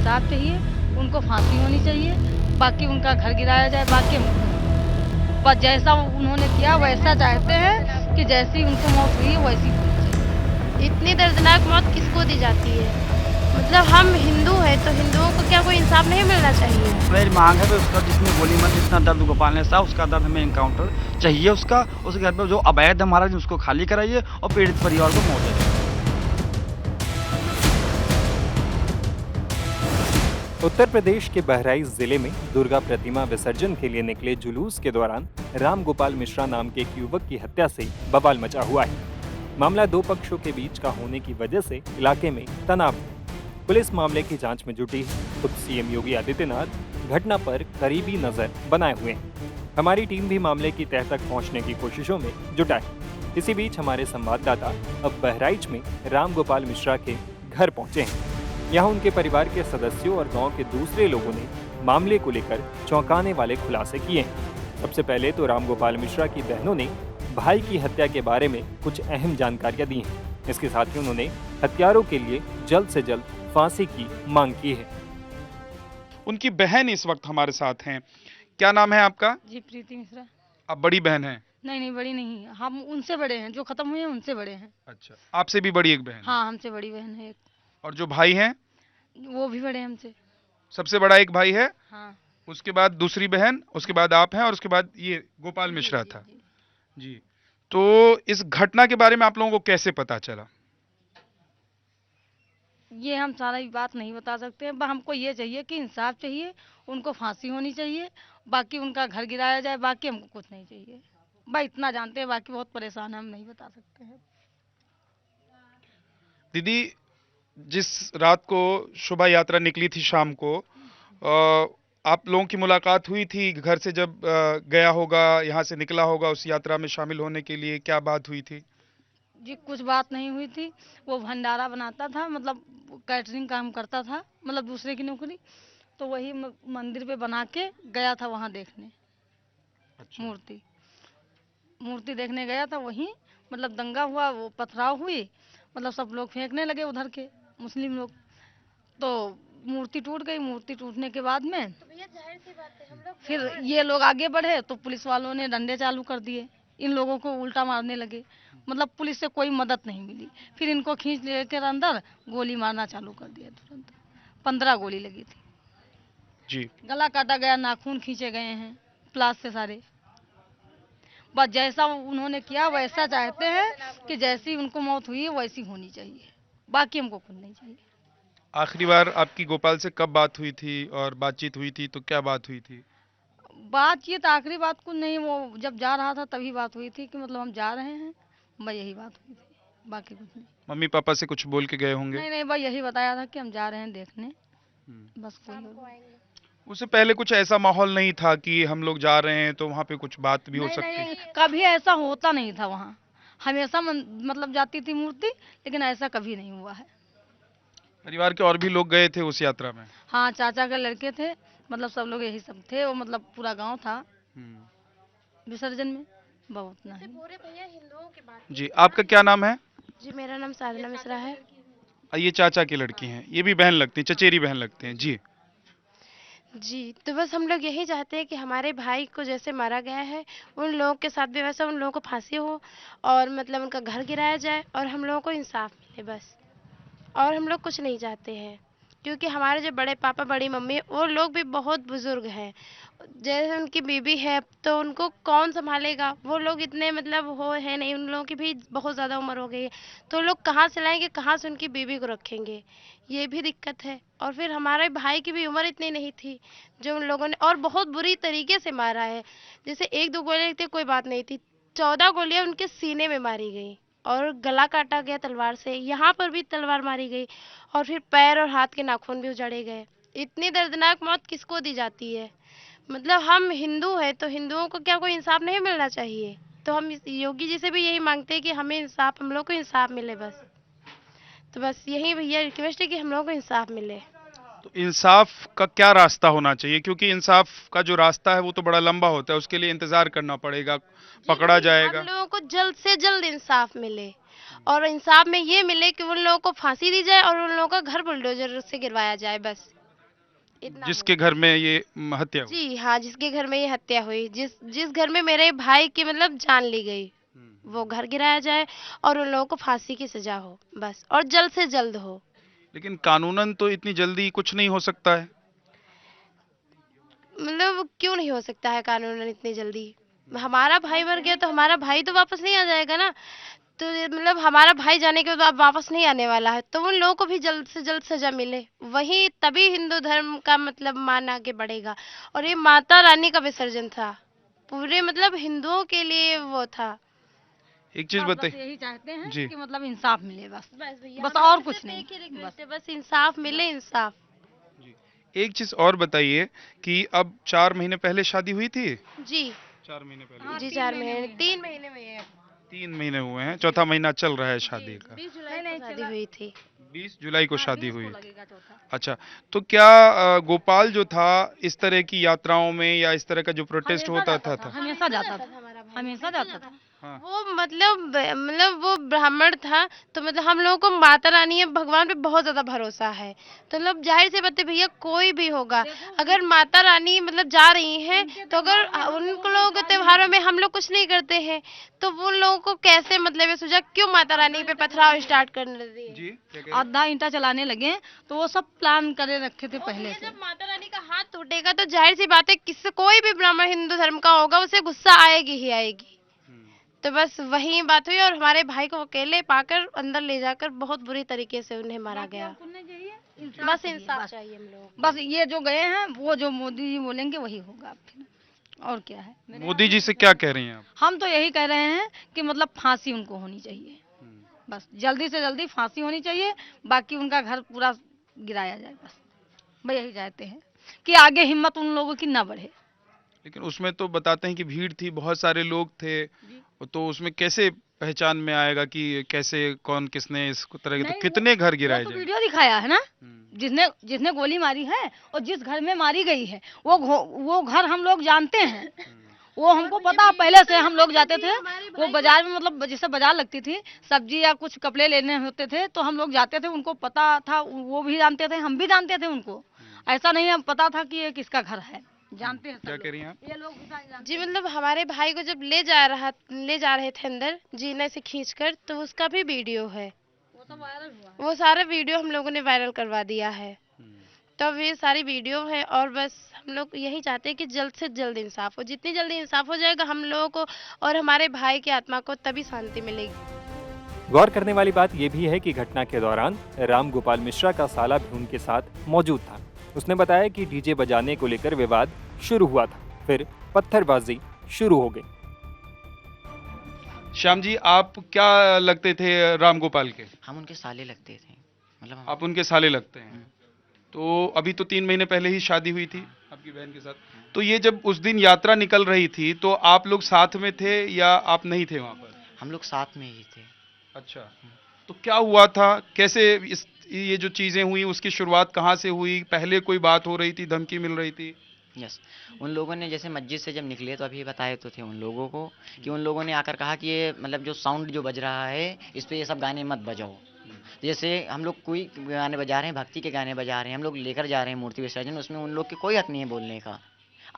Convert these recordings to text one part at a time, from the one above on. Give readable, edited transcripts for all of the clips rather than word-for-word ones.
इंसाफ चाहिए, उनको फांसी होनी चाहिए, बाकी उनका घर गिराया जाए, बाकी बस जैसा उन्होंने किया वैसा चाहते हैं कि जैसी उनको मौत हुई है वैसी होनी चाहिए। इतनी दर्दनाक मौत किसको दी जाती है? मतलब हम हिंदू हैं तो हिंदुओं को क्या कोई इंसाफ नहीं मिलना चाहिए? मेरी मांग है कि उसका जिसने गोली मारी, जितना दर्द गोपाल ने सहा, उसका दर्द हमें इनकाउंटर चाहिए। उसका उसके घर पे जो अवैध हमारा उसको खाली कराइए और पीड़ित परिवार को मुआवजा दीजिए। उत्तर प्रदेश के बहराइच जिले में दुर्गा प्रतिमा विसर्जन के लिए निकले जुलूस के दौरान राम गोपाल मिश्रा नाम के एक युवक की हत्या से बवाल मचा हुआ है। मामला दो पक्षों के बीच का होने की वजह से इलाके में तनाव है। पुलिस मामले की जांच में जुटी है। खुद सीएम योगी आदित्यनाथ घटना पर करीबी नजर बनाए हुए हैं। हमारी टीम भी मामले की तह तक पहुंचने की कोशिशों में जुटा है। इसी बीच हमारे संवाददाता अब बहराइच में राम गोपाल मिश्रा के घर पहुंचे हैं। यहाँ उनके परिवार के सदस्यों और गांव के दूसरे लोगों ने मामले को लेकर चौंकाने वाले खुलासे किए हैं। सबसे पहले तो राम गोपाल मिश्रा की बहनों ने भाई की हत्या के बारे में कुछ अहम जानकारियां दी हैं। इसके साथ ही उन्होंने हत्यारों के लिए जल्द से जल्द फांसी की मांग की है। उनकी बहन इस वक्त हमारे साथ हैं। क्या नाम है आपका? जी प्रीति मिश्रा। आप बड़ी बहन हैं? नहीं नहीं, बड़ी नहीं, हम उनसे बड़े हैं, जो खत्म हुए हैं उनसे बड़े हैं। अच्छा, आपसे भी बड़ी एक बहन? हाँ, हमसे बड़ी बहन है एक। और जो भाई हैं? वो भी बड़े हैं हमसे। सबसे बड़ा एक भाई है, हाँ। उसके बाद दूसरी बहन, उसके बाद आप हैं और उसके बाद ये गोपाल मिश्रा था। जी, तो इस घटना के बारे में आप लोगों को कैसे पता चला? ये हम सारी बात नहीं बता सकते हैं, हमको ये चाहिए कि इंसाफ चाहिए, उनको फांसी होनी चाहिए, बाकी उनका घर गिराया जाए, बाकी हमको कुछ नहीं चाहिए। भाई इतना जानते हैं, बाकी बहुत परेशान हैं, हम नहीं बता सकते हैं। दीदी, जिस रात को शोभा यात्रा निकली थी शाम को, आप लोगों की मुलाकात हुई थी घर से जब गया होगा, यहाँ से निकला होगा उस यात्रा में शामिल होने के लिए, क्या बात हुई थी? जी कुछ बात नहीं हुई थी। वो भंडारा बनाता था, मतलब कैटरिंग काम करता था, मतलब दूसरे की नौकरी, तो वही मंदिर पे बना के गया था वहाँ देखने। अच्छा। मूर्ति मूर्ति देखने गया था वहीं, मतलब दंगा हुआ, वो पथराव हुई, मतलब सब लोग फेंकने लगे उधर के मुस्लिम लोग, तो मूर्ति टूट गई। मूर्ति टूटने के बाद में फिर ये लोग आगे बढ़े तो पुलिस वालों ने डंडे चालू कर दिए, इन लोगों को उल्टा मारने लगे, मतलब पुलिस से कोई मदद नहीं मिली। फिर इनको खींच लेकर अंदर गोली मारना चालू कर दिया तुरंत। 15 गोली लगी थी। जी। गला काटा गया, नाखून खींचे गए हैं प्लास से सारे। बस जैसा उन्होंने किया वैसा चाहते हैं कि जैसी उनको मौत हुई है वैसी होनी चाहिए, बाकी हमको कुछ नहीं चाहिए। आखिरी बार आपकी गोपाल से कब बात हुई थी और बातचीत हुई थी तो क्या बात हुई थी? बातचीत आखिरी बात कुछ नहीं, वो जब जा रहा था तभी बात हुई थी कि मतलब हम जा रहे हैं, बस यही बात हुई थी, बाकी कुछ नहीं। मम्मी पापा से कुछ बोल के गए होंगे? नहीं नहीं, बस यही बताया था कि हम जा रहे हैं देखने, हम्म। बस कोई और उससे पहले कुछ ऐसा माहौल नहीं था कि हम लोग जा रहे हैं तो वहाँ पे कुछ बात भी हो नहीं सकती? नहीं, कभी ऐसा होता नहीं था वहाँ। हमेशा मतलब जाती थी मूर्ति, लेकिन ऐसा कभी नहीं हुआ है। परिवार के और भी लोग गए थे उस यात्रा में? हाँ, चाचा के लड़के थे, मतलब सब लोग यही सब थे, वो मतलब पूरा गांव था विसर्जन में, बहुत नहीं। पूरे भैया हिंदुओं की बात। जी, आपका क्या नाम है? जी मेरा नाम साधना मिश्रा है। ये चाचा की लड़की हैं, ये भी बहन लगती हैं, चचेरी बहन लगते हैं जी। जी तो बस हम लोग यही चाहते हैं कि हमारे भाई को जैसे मारा गया है उन लोगों के साथ भी वैसा उन लोगों को फांसी हो, और मतलब उनका घर गिराया जाए और हम लोगों को इंसाफ मिले बस। और हम लोग कुछ नहीं चाहते हैं, क्योंकि हमारे जो बड़े पापा बड़ी मम्मी वो लोग भी बहुत बुजुर्ग हैं। जैसे उनकी बीबी है तो उनको कौन संभालेगा, वो लोग इतने मतलब हो है नहीं, उन लोगों की भी बहुत ज़्यादा उम्र हो गई है, तो लोग कहाँ से लाएंगे, कहाँ से उनकी बीबी को रखेंगे, ये भी दिक्कत है। और फिर हमारे भाई की भी उम्र इतनी नहीं थी जो उन लोगों ने, और बहुत बुरी तरीके से मारा है। जैसे एक दो गोलियां थी कोई बात नहीं थी, 14 गोलियां उनके सीने में मारी गई और गला काटा गया तलवार से, यहाँ पर भी तलवार मारी गई, और फिर पैर और हाथ के नाखून भी उजाड़े गए। इतनी दर्दनाक मौत किसको दी जाती है? मतलब हम हिंदू हैं तो हिंदुओं को क्या कोई इंसाफ नहीं मिलना चाहिए? तो हम योगी जी से भी यही मांगते हैं कि हमें इंसाफ, हम लोग को इंसाफ मिले बस। तो बस यही भैया रिक्वेस्ट है कि हम लोगों को इंसाफ मिले। तो इंसाफ का क्या रास्ता होना चाहिए? क्योंकि इंसाफ का जो रास्ता है वो तो बड़ा लंबा होता है, उसके लिए इंतजार करना पड़ेगा, पकड़ा जाएगा। हम लोगों को जल्द से जल्द इंसाफ मिले, और इंसाफ में ये मिले कि उन लोगों को फांसी दी जाए और उन लोगों का घर बुलडोजर से गिरवाया जाए बस। इतना जिसके घर में ये हत्या हुई? जी हाँ, जिसके घर में ये हत्या हुई, जिस जिस घर में मेरे भाई की मतलब जान ली गई, वो घर गिराया जाए और उन लोगों को फांसी की सजा हो बस, और जल्द से जल्द हो। लेकिन कानूनन तो इतनी जल्दी कुछ नहीं हो सकता है। मतलब क्यों नहीं हो सकता है कानूनन इतनी जल्दी? हमारा भाई मर गया तो हमारा भाई तो वापस नहीं आ जाएगा ना। तो ये मतलब हमारा भाई जाने के बाद वापस नहीं आने वाला है, तो उन लोगों को भी जल्द से जल्द सजा मिले, वही तभी हिंदू धर्म का मतलब मान आगे बढ़ेगा। और ये माता रानी का विसर्जन था, पूरे मतलब हिंदुओं के लिए वो था। एक चीज बस बताइए यही चाहते हैं जी। कि मतलब इंसाफ मिले बस। बस भैया, बस हमारा और सिर्फ कुछ नहीं। एक ही रिक्वेस्ट है, बस इंसाफ मिले, इंसाफ। एक चीज और बताइए कि अब 4 महीने पहले शादी हुई थी। जी 4 महीने पहले हाँ, जी, 3 4 महीने महीने, हुए हैं। 3 महीने में है। 3 महीने हुए हैं, चौथा महीना चल रहा है शादी का। 20 जुलाई नहीं, को शादी चला। हुई थी। 20 जुलाई को हाँ, शादी 20 को हुई। लगेगा चौथा। अच्छा, तो क्या गोपाल जो था इस तरह की यात्राओं में या इस तरह का जो प्रोटेस्ट हमेशा होता जाता था, था? हमेशा जाता था, हमारा भाई हमेशा जाता था। हाँ। वो मतलब वो ब्राह्मण था, तो मतलब हम लोगों को माता रानी या भगवान पे बहुत ज्यादा भरोसा है। तो मतलब जाहिर सी बात है भैया, कोई भी होगा, अगर माता रानी मतलब जा रही हैं, तो अगर उन लोगों के त्योहारों में हम लोग कुछ नहीं करते हैं, तो वो लोगों को कैसे मतलब ये सोचा क्यों माता रानी पे पथराव स्टार्ट करने दिए? जी, क्या कह रहे हैं? आधा ईंटा चलाने लगे तो वो सब प्लान करे रखे थे पहले ये से। जब माता रानी का हाथ टूटेगा तो जाहिर सी बात है, किसी कोई भी ब्राह्मण हिंदू धर्म का होगा उसे गुस्सा आएगी ही आएगी। तो बस वही बात हुई, और हमारे भाई को अकेले पाकर अंदर ले जाकर बहुत बुरी तरीके से उन्हें मारा गया। बस इंसाफ चाहिए हम लोग। बस ये जो गए हैं वो जो मोदी जी बोलेंगे वही होगा फिर, और क्या है। मोदी जी से क्या कह रही हैं आप? हम तो यही कह रहे हैं कि मतलब फांसी उनको होनी चाहिए, बस जल्दी से जल्दी फांसी होनी चाहिए, बाकी उनका घर पूरा गिराया जाए बस। भाई यही चाहते हैं कि आगे हिम्मत उन लोगों की ना बढ़े। लेकिन उसमें तो बताते हैं कि भीड़ थी, बहुत सारे लोग थे, तो उसमें कैसे पहचान में आएगा कि कैसे कौन किसने इस तरह के, तो नहीं, कितने घर वो गिराए तो जाएंगे? वीडियो दिखाया है ना, जिसने जिसने गोली मारी है और जिस घर में मारी गई है वो घर हम लोग जानते हैं, वो हमको पता, पहले से हम लोग जाते थे वो बाजार में, मतलब जैसे बाजार लगती थी, सब्जी या कुछ कपड़े लेने होते थे तो हम लोग जाते थे, उनको पता था, वो भी जानते थे, हम भी जानते थे उनको। ऐसा नहीं हम पता था कि ये किसका घर है, जानते हैं सब क्या लोग। कह रही हैं आप? ये लोग भी जानते जी मतलब हमारे भाई को जब ले जा रहे थे अंदर जीने से खींचकर, तो उसका भी वीडियो है, हैं। वो सब वायरल हुआ। वो सारा वीडियो हम लोगों ने वायरल करवा दिया है। तो अब ये सारी वीडियो है, और बस हम लोग यही चाहते हैं कि जल्द से जल्द इंसाफ हो, जितनी जल्दी इंसाफ हो जाएगा हम लोगों को और हमारे भाई की आत्मा को तभी शांति मिलेगी। गौर करने वाली बात यह भी है कि घटना के दौरान राम गोपाल मिश्रा का साला भी उनके साथ मौजूद था। उसने बताया कि डीजे बजाने को लेकर विवाद शुरू हुआ था, फिर पत्थरबाजी शुरू हो गई। श्याम जी, आप क्या लगते थे राम गोपाल के? हम उनके साले लगते थे, मतलब हम आप उनके साले लगते हैं। तो अभी तो 3 महीने पहले ही शादी हुई थी आपकी बहन के साथ, तो ये जब उस दिन यात्रा निकल रही थी तो आप लोग साथ में थे या आप नहीं थे वहां पर? हम लोग साथ में ही थे। अच्छा, तो क्या हुआ था, कैसे ये जो चीजें हुई उसकी शुरुआत कहाँ से हुई? पहले कोई बात हो रही थी, धमकी मिल रही थी? यस, उन लोगों ने जैसे मस्जिद से जब निकले तो अभी बताए तो थे उन लोगों को कि उन लोगों ने आकर कहा कि ये मतलब जो साउंड जो बज रहा है इस पे ये सब गाने मत बजाओ। जैसे हम लोग कोई गाने बजा रहे हैं, भक्ति के गाने बजा रहे हैं, हम लोग लेकर जा रहे हैं मूर्ति विसर्जन, उसमें उन लोग की कोई हक नहीं है बोलने का,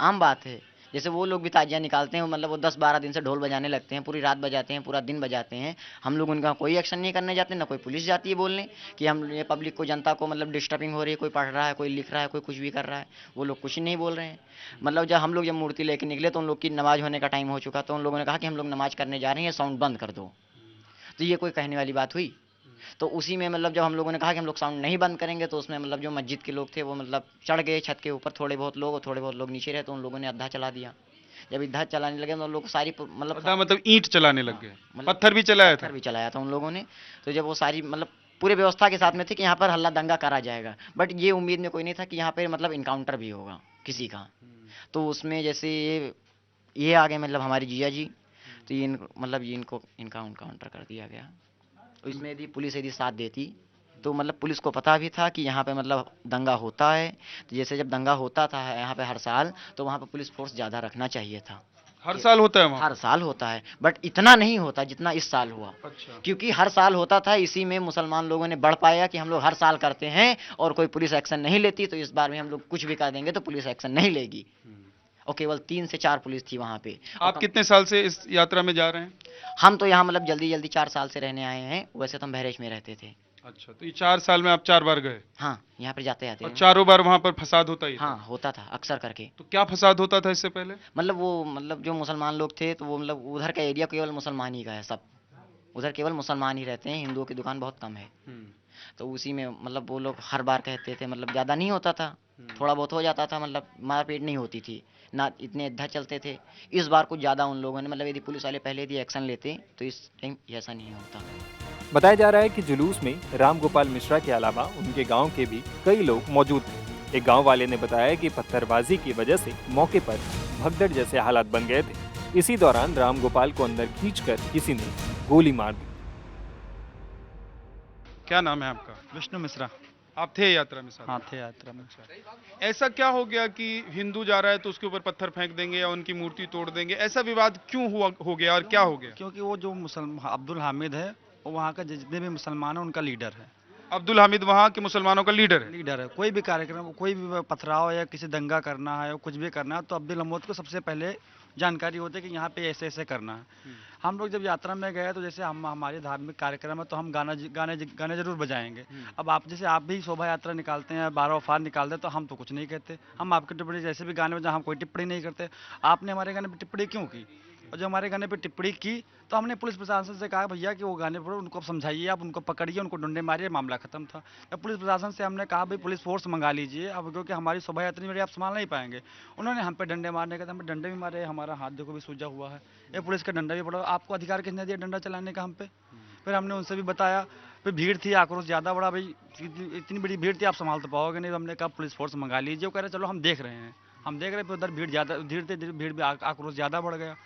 आम बात है। जैसे वो लोग भी ताजिया निकालते हैं, मतलब वो 10-12 दिन से ढोल बजाने लगते हैं, पूरी रात बजाते हैं, पूरा दिन बजाते हैं, हम लोग उनका कोई एक्शन नहीं करने जाते, ना कोई पुलिस जाती है बोलने कि हम ये पब्लिक को, जनता को मतलब डिस्टर्बिंग हो रही है, कोई पढ़ रहा है, कोई लिख रहा है, कोई कुछ भी कर रहा है, वो लोग कुछ नहीं बोल रहे हैं। मतलब जब हम लोग जब मूर्ति लेके निकले तो उन लोग की नमाज होने का टाइम हो चुका, तो उन लोगों ने कहा कि हम लोग नमाज करने जा रहे हैं, साउंड बंद कर दो। तो ये कोई कहने वाली बात हुई? तो उसी में मतलब जब हम लोगों ने कहा कि हम लोग साउंड नहीं बंद करेंगे, तो उसमें मतलब जो मस्जिद के लोग थे वो मतलब चढ़ गए छत के ऊपर, थोड़े बहुत लोग, और थोड़े बहुत लोग नीचे रहे, तो उन लोगों ने अद्धा चला दिया। जब इधर चलाने लगे तो लोग सारी मतलब ईंट चलाने लग गए, मतलब पत्थर भी चलाया था? पत्थर भी चलाया था उन लोगों ने। तो जब वो सारी मतलब पूरे व्यवस्था के साथ में थे कि यहाँ पर हल्ला दंगा करा जाएगा, बट ये उम्मीद में कोई नहीं था कि यहाँ पे मतलब इनकाउंटर भी होगा किसी का। तो उसमें जैसे ये आ गए मतलब हमारी जिया जी, तो ये मतलब ये इनको इनका इनकाउंटर कर दिया गया। तो इसमें यदि पुलिस यदि साथ देती तो मतलब पुलिस को पता भी था कि यहाँ पे मतलब दंगा होता है, तो जैसे जब दंगा होता था यहाँ पे हर साल, तो वहाँ पे पुलिस फोर्स ज़्यादा रखना चाहिए था। हर साल होता है वहाँ? हर साल होता है, बट इतना नहीं होता जितना इस साल हुआ। अच्छा। क्योंकि हर साल होता था, इसी में मुसलमान लोगों ने बढ़ पाया कि हम लोग हर साल करते हैं और कोई पुलिस एक्शन नहीं लेती, तो इस बार में हम लोग कुछ भी कर देंगे तो पुलिस एक्शन नहीं लेगी। और केवल 3 से 4 पुलिस थी वहाँ पे। और आप कितने साल से इस यात्रा में जा रहे हैं? हम तो यहाँ मतलब जल्दी जल्दी 4 साल से रहने आए हैं, वैसे तो हम बहरेच में रहते थे। अच्छा, तो ये 4 साल में आप 4 बार गए हाँ, यहाँ पे जाते आते और हैं। चारों बार वहाँ पर फसाद होता ही था? हाँ, होता था अक्सर करके। तो क्या फसाद होता था इससे पहले? मतलब वो मतलब जो मुसलमान लोग थे तो वो मतलब उधर का एरिया केवल मुसलमान ही का है सब। उधर केवल मुसलमान ही रहते हैं, हिंदुओं की दुकान बहुत कम है। तो उसी में मतलब वो लोग हर बार कहते थे, मतलब ज़्यादा नहीं होता था, थोड़ा बहुत हो जाता था, मतलब मारपीट नहीं होती थी ना, इतने इधर चलते थे। इस बार कुछ ज़्यादा उन लोगों ने मतलब यदि पुलिस वाले पहले यदि एक्शन लेते तो इस टाइम ऐसा नहीं होता। बताया जा रहा है कि जुलूस में राम गोपाल मिश्रा के अलावा उनके गांव के भी कई लोग मौजूद थे। एक गांव वाले ने बताया कि पत्थरबाजी की वजह से मौके पर भगदड़ जैसे हालात बन गए थे। इसी दौरान राम गोपाल को अंदर खींचकर किसी ने गोली मार दी। क्या नाम है आपका? विष्णु मिश्रा। आप थे यात्रा में साथ? हाँ, थे यात्रा में। ऐसा क्या हो गया कि हिंदू जा रहा है तो उसके ऊपर पत्थर फेंक देंगे या उनकी मूर्ति तोड़ देंगे? ऐसा विवाद क्यों हो गया और क्या हो गया? क्योंकि वो जो मुसलमान अब्दुल हामिद है, वो वहाँ का जितने भी मुसलमान हैं उनका लीडर है। अब्दुल हामिद वहाँ के मुसलमानों का लीडर है? लीडर है। कोई भी कार्यक्रम, कोई भी पथराव या किसी दंगा करना है, कुछ भी करना है, तो अब्दुल हमीद को सबसे पहले जानकारी होती है कि यहाँ पे ऐसे ऐसे करना है। हम लोग जब यात्रा में गए तो जैसे हम हमारे धार्मिक कार्यक्रम है तो हम गाने जरूर बजाएंगे। अब आप जैसे आप भी शोभा यात्रा निकालते हैं, 12 वफात निकालते हैं, तो हम तो कुछ नहीं कहते, हम आपके टिप्पणी जैसे भी गाने बजा, हम कोई टिप्पणी नहीं करते। आपने हमारे गाने पर टिप्पणी क्यों की? और जो हमारे गाने पे टिप्पणी की तो हमने पुलिस प्रशासन से कहा भैया कि वो गाने पर उनको समझाइए, आप उनको पकड़िए, उनको डंडे मारिए, मामला खत्म था। अब पुलिस प्रशासन से हमने कहा भाई पुलिस फोर्स मंगा लीजिए, अब क्योंकि हमारी शोभा यात्रा में आप संभाल नहीं पाएंगे। उन्होंने हम पे डंडे मारने का, हमें डंडे भी मारे, हमारा हाथ देखो भी सूजा हुआ है, ये पुलिस का डंडा भी पड़ा। आपको अधिकार किसने दिया डंडा चलाने का हम पे? फिर हमने उनसे भी बताया, फिर भीड़ थी, आक्रोश ज़्यादा बड़ा, भाई इतनी बड़ी भीड़ थी आप संभाल तो पाओगे नहीं। हमने कहा पुलिस फोर्स मंगा लीजिए। वो कह रहे चलो हम देख रहे हैं, हम देख रहे हैं। फिर उधर भीड़ ज़्यादा, धीरे धीरे भीड़ भी आक्रोश ज़्यादा बढ़ गया।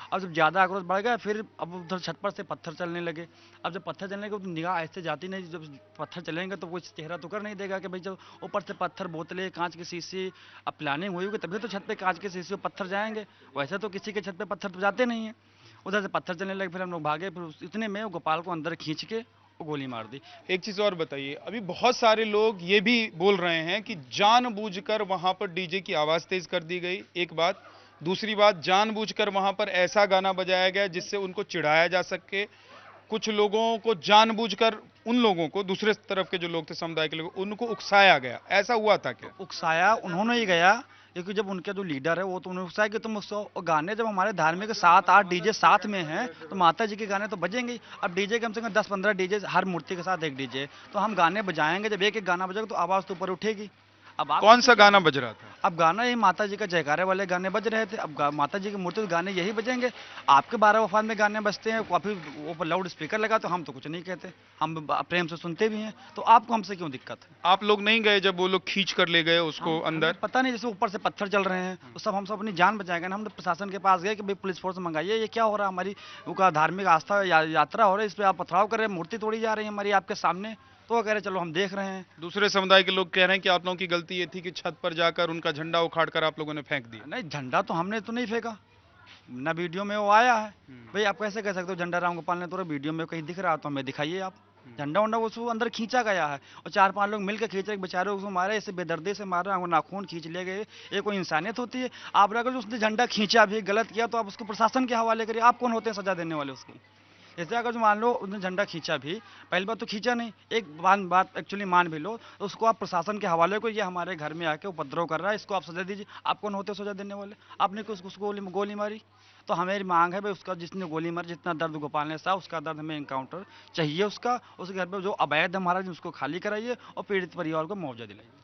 अब जब ज़्यादा आक्रोश बढ़ गया, फिर अब उधर छत पर से पत्थर चलने लगे। अब जब पत्थर चलने लगे तो निगाह ऐसे जाती नहीं, जब पत्थर चलेंगे तो कोई चेहरा तो कर नहीं देगा कि भाई जब ऊपर से पत्थर, बोतलें, कांच की शीशी, अब प्लानिंग हुई होगी तभी तो छत पे कांच के शीशी पत्थर जाएंगे, वैसे तो किसी के छत पे पत्थर तो जाते नहीं हैं। उधर से पत्थर चलने लगे, फिर हम लोग भागे, फिर इतने में गोपाल को अंदर खींच के वो गोली मार दी। एक चीज और बताइए, अभी बहुत सारे लोग ये भी बोल रहे हैं कि जानबूझकर वहां पर डीजे की आवाज तेज कर दी गई, एक बात। दूसरी बात, जानबूझकर वहां पर ऐसा गाना बजाया गया जिससे उनको चिढ़ाया जा सके। कुछ लोगों को जानबूझकर, उन लोगों को, दूसरे तरफ के जो लोग थे समुदाय के लोग, उनको उकसाया गया। ऐसा हुआ था क्या? उकसाया उन्होंने ही गया, क्योंकि जब उनका जो लीडर है वो तो उन्हें उकसाया कि तुम उसको गाने, जब हमारे धार्मिक 7-8 डीजे साथ में हैं तो माता जी के गाने तो बजेंगे ही। अब डीजे कम से कम 10-15 डीजे, हर मूर्ति के साथ एक डीजे, तो हम गाने बजाएंगे, जब एक एक गाना बजेगा तो आवाज़ तो ऊपर उठेगी। अब आप कौन सा गाना बज रहा था? अब गाना ये माता जी का जयकारे वाले गाने बज रहे थे। अब माता जी की मूर्ति तो गाने यही बजेंगे। आपके 12 वफात में गाने बजते हैं, काफ़ी ऊपर लाउड स्पीकर लगा, तो हम तो कुछ नहीं कहते, हम प्रेम से सुनते भी हैं, तो आपको हमसे क्यों दिक्कत है? आप लोग नहीं गए जब वो लोग खींच कर ले गए उसको अंदर? हमें पता नहीं, जैसे ऊपर से पत्थर चल रहे हैं तो सब हम सब अपनी जान बचाएंगे ना। हम तो प्रशासन के पास गए कि भाई पुलिस फोर्स मंगाइए, ये क्या हो रहा है, हमारी वो का धार्मिक आस्था यात्रा हो रही है, इस पर आप पथराव कर रहे हैं, मूर्ति तोड़ी जा रही है हमारी आपके सामने। तो वो कह रहे चलो हम देख रहे हैं। दूसरे समुदाय के लोग कह रहे हैं कि आप लोगों की गलती ये थी कि छत पर जाकर उनका झंडा उखाड़ कर आप लोगों ने फेंक दिया। नहीं, झंडा तो हमने तो नहीं फेंका ना, वीडियो में वो आया है। भाई आप कैसे कह सकते हो झंडा राम गोपाल ने तोड़ा? वीडियो में कहीं दिख रहा तो हमें दिखाइए आप। झंडा उंडा उसको अंदर खींचा गया है और 4-5 लोग मिलकर खींच रहे, बेचारे उसको मारे, ऐसे बेदर्दी से मार रहे हैं, नाखून खींच ले गए। ये कोई इंसानियत होती है? आप अगर उसने झंडा खींचा भी, गलत किया, तो आप उसको प्रशासन के हवाले करिए। आप कौन होते हैं सजा देने वाले उसकी? जैसे अगर जो मान लो उसने झंडा खींचा भी, पहली बात तो खींचा नहीं, एक बात एक्चुअली मान भी लो, तो उसको आप प्रशासन के हवाले को, ये हमारे घर में आके उपद्रव कर रहा है, इसको आप सजा दीजिए। आप कौन होते हो सजा देने वाले? आपने उसको गोली मारी, तो हमारी मांग है भाई उसका, जिसने गोली मारी, जितना दर्द गोपाल ने सहा, उसका दर्द हमें एनकाउंटर चाहिए उसका। उसके घर पर जो अवैध हमारा उसको खाली कराइए और पीड़ित परिवार को मुआवजा दिलाइए।